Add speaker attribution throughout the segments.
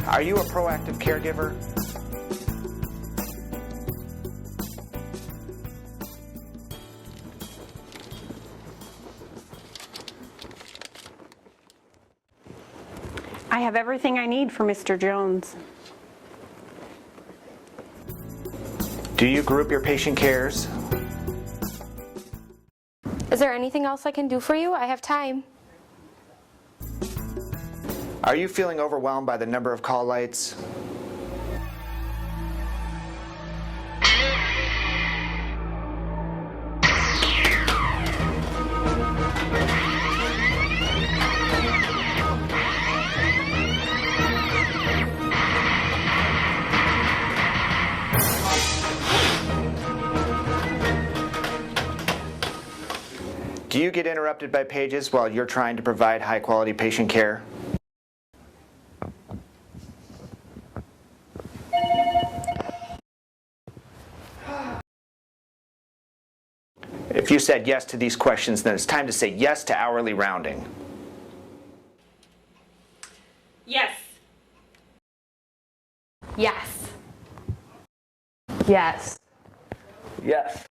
Speaker 1: Are you a proactive caregiver?
Speaker 2: I have everything I need for Mr. Jones.
Speaker 1: Do you group your patient cares?
Speaker 3: Is there anything else I can do for you? I have time.
Speaker 1: Are you feeling overwhelmed by the number of call lights? Do you get interrupted by pages while you're trying to provide high-quality patient care? If you said yes to these questions, then it's time to say yes to hourly rounding.
Speaker 2: Yes.
Speaker 3: Yes.
Speaker 4: Yes.
Speaker 1: Yes.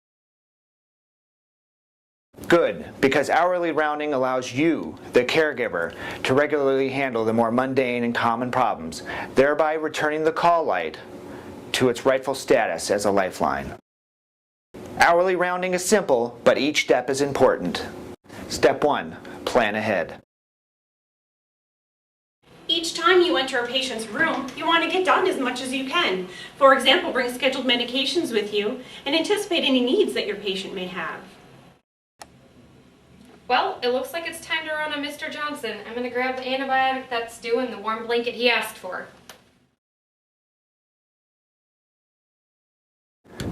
Speaker 1: Good, because hourly rounding allows you, the caregiver, to regularly handle the more mundane and common problems, thereby returning the call light to its rightful status as a lifeline. Hourly rounding is simple, but each step is important. Step 1, plan ahead.
Speaker 2: Each time you enter a patient's room, you want to get done as much as you can. For example, bring scheduled medications with you and anticipate any needs that your patient may have.
Speaker 3: Well, it looks like it's time to run on Mr. Johnson. I'm going to grab the antibiotic that's due and the warm blanket he asked for.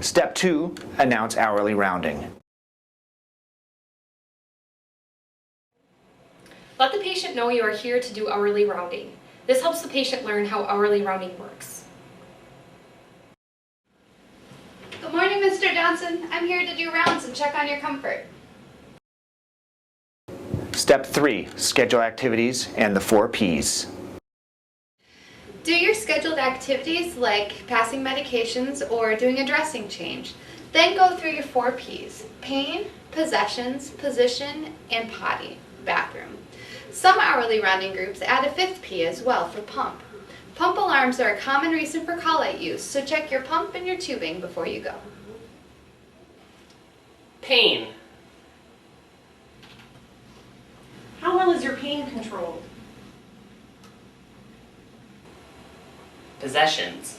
Speaker 1: Step 2, announce hourly rounding.
Speaker 3: Let the patient know you are here to do hourly rounding. This helps the patient learn how hourly rounding works.
Speaker 5: Good morning, Mr. Johnson. I'm here to do rounds and check on your comfort.
Speaker 1: Step 3, schedule activities and the 4 Ps.
Speaker 5: Do your scheduled activities like passing medications or doing a dressing change. Then go through your 4 Ps: pain, possessions, position, and potty, bathroom. Some hourly rounding groups add a 5th P as well for pump. Pump alarms are a common reason for call-out use, so check your pump and your tubing before you go.
Speaker 6: Pain.
Speaker 2: How well is your pain controlled?
Speaker 6: Possessions.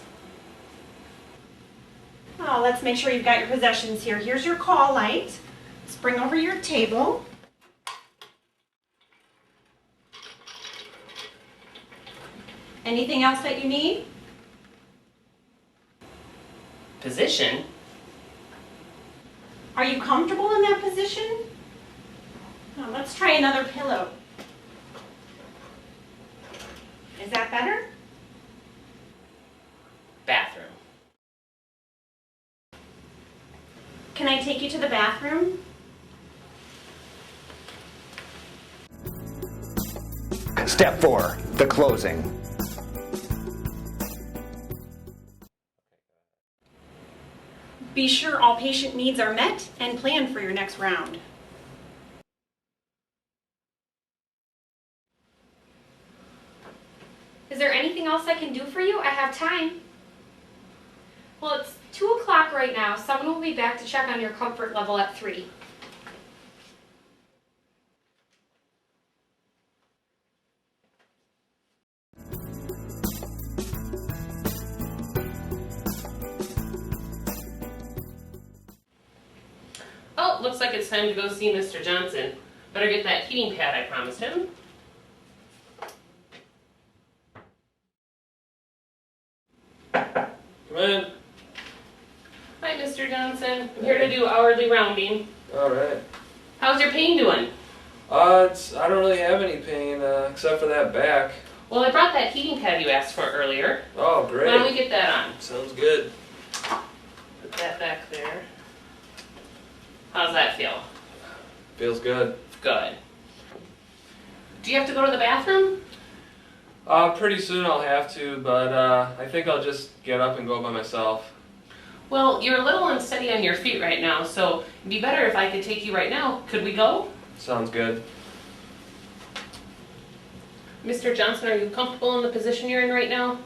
Speaker 2: Oh, let's make sure you've got your possessions here. Here's your call light. Let's bring over your table. Anything else that you need?
Speaker 6: Position.
Speaker 2: Are you comfortable in that position? Now, let's try another pillow. Is that better?
Speaker 6: Bathroom.
Speaker 2: Can I take you to the bathroom?
Speaker 1: Step 4, the closing.
Speaker 2: Be sure all patient needs are met and plan for your next round.
Speaker 3: Is there anything else I can do for you? I have time. Well, it's 2 o'clock right now. Someone will be back to check on your comfort level at 3.
Speaker 6: Oh, looks like it's time to go see Mr. Johnson. Better get that heating pad I promised him.
Speaker 7: Come in.
Speaker 6: Hi, Mr. Johnson. I'm here to do hourly rounding.
Speaker 7: All right.
Speaker 6: How's your pain doing?
Speaker 7: I don't really have any pain except for that back.
Speaker 6: Well, I brought that heating pad you asked for earlier.
Speaker 7: Oh, great.
Speaker 6: Why don't we get that on?
Speaker 7: Sounds good.
Speaker 6: Put that back there. How's that feel?
Speaker 7: Feels good.
Speaker 6: Good. Do you have to go to the bathroom?
Speaker 7: Pretty soon I'll have to, but I think I'll just get up and go by myself.
Speaker 6: Well, you're a little unsteady on your feet right now, so it'd be better if I could take you right now. Could we go?
Speaker 7: Sounds good.
Speaker 6: Mr. Johnson, are you comfortable in the position you're in right now?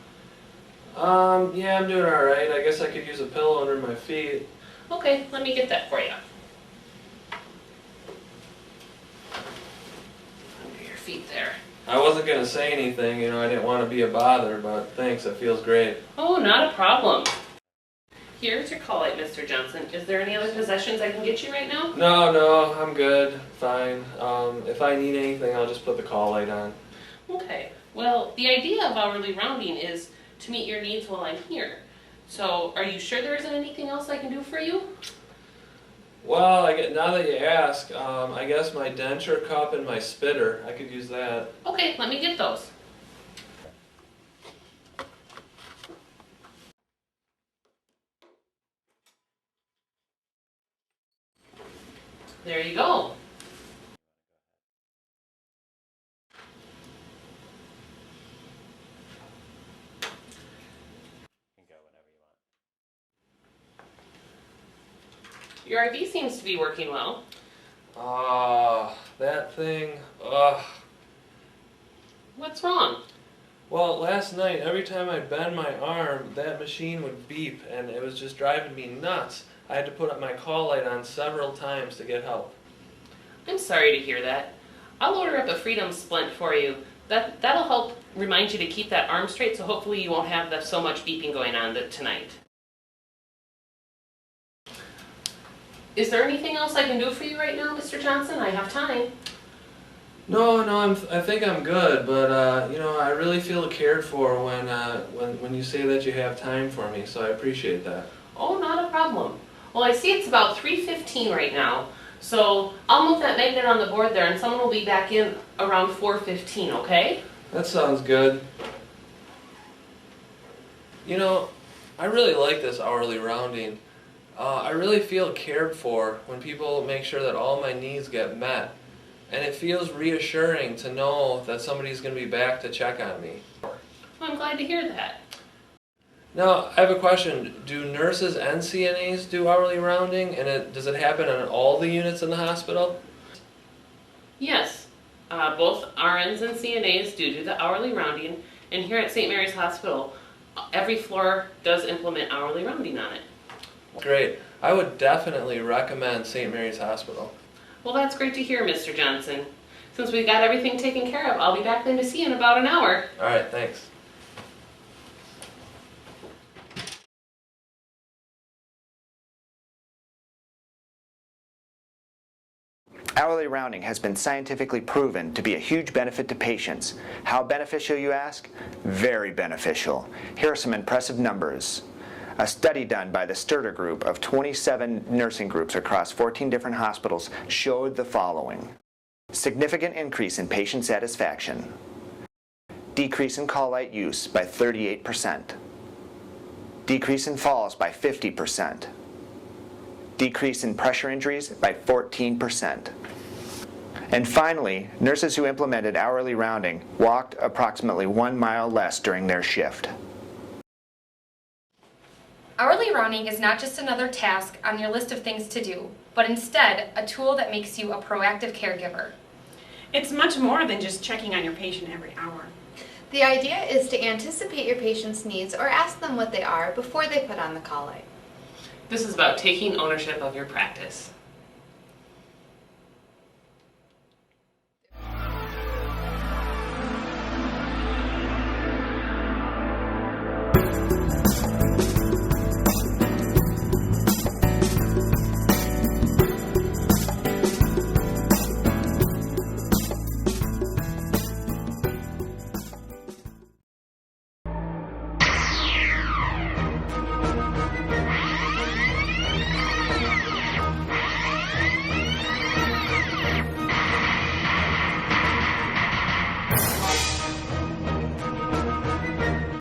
Speaker 7: Yeah, I'm doing alright. I guess I could use a pillow under my feet.
Speaker 6: Okay, let me get that for you. Under your feet there.
Speaker 7: I wasn't gonna say anything, I didn't want to be a bother, but thanks, it feels great.
Speaker 6: Oh, not a problem. Here's your call light, Mr. Johnson. Is there any other possessions I can get you right now?
Speaker 7: No, I'm good. Fine. If I need anything, I'll just put the call light on.
Speaker 6: Okay. Well, the idea of hourly rounding is to meet your needs while I'm here. So, are you sure there isn't anything else I can do for you?
Speaker 7: Well, now that you ask, I guess my denture cup and my spitter, I could use that.
Speaker 6: Okay, let me get those. There you go. Your IV seems to be working well.
Speaker 7: That thing,
Speaker 6: What's wrong?
Speaker 7: Well, last night, every time I bend my arm, that machine would beep, and it was just driving me nuts. I had to put up my call light on several times to get help.
Speaker 6: I'm sorry to hear that. I'll order up a Freedom Splint for you. That'll help remind you to keep that arm straight, so hopefully you won't have so much beeping going on tonight. Is there anything else I can do for you right now, Mr. Johnson? I have time.
Speaker 7: No, I think I'm good, but I really feel cared for when you say that you have time for me, so I appreciate that.
Speaker 6: Oh, not a problem. Well, I see it's about 3:15 right now, so I'll move that magnet on the board there, and someone will be back in around 4:15, okay?
Speaker 7: That sounds good. I really like this hourly rounding. I really feel cared for when people make sure that all my needs get met. And it feels reassuring to know that somebody's going to be back to check on me.
Speaker 6: Well, I'm glad to hear that.
Speaker 7: Now, I have a question. Do nurses and CNAs do hourly rounding? And does it happen on all the units in the hospital?
Speaker 6: Yes, both RNs and CNAs do the hourly rounding, and here at St. Mary's Hospital, every floor does implement hourly rounding on it.
Speaker 7: Great. I would definitely recommend St. Mary's Hospital.
Speaker 6: Well, that's great to hear, Mr. Johnson. Since we've got everything taken care of, I'll be back then to see you in about an hour.
Speaker 7: All right, thanks.
Speaker 1: Hourly rounding has been scientifically proven to be a huge benefit to patients. How beneficial, you ask? Very beneficial. Here are some impressive numbers. A study done by the Sturter Group of 27 nursing groups across 14 different hospitals showed the following. Significant increase in patient satisfaction. Decrease in call light use by 38%. Decrease in falls by 50%. Decrease in pressure injuries by 14%. And finally, nurses who implemented hourly rounding walked approximately 1 mile less during their shift.
Speaker 3: Hourly rounding is not just another task on your list of things to do, but instead a tool that makes you a proactive caregiver.
Speaker 2: It's much more than just checking on your patient every hour.
Speaker 5: The idea is to anticipate your patient's needs or ask them what they are before they put on the call light.
Speaker 6: This is about taking ownership of your practice.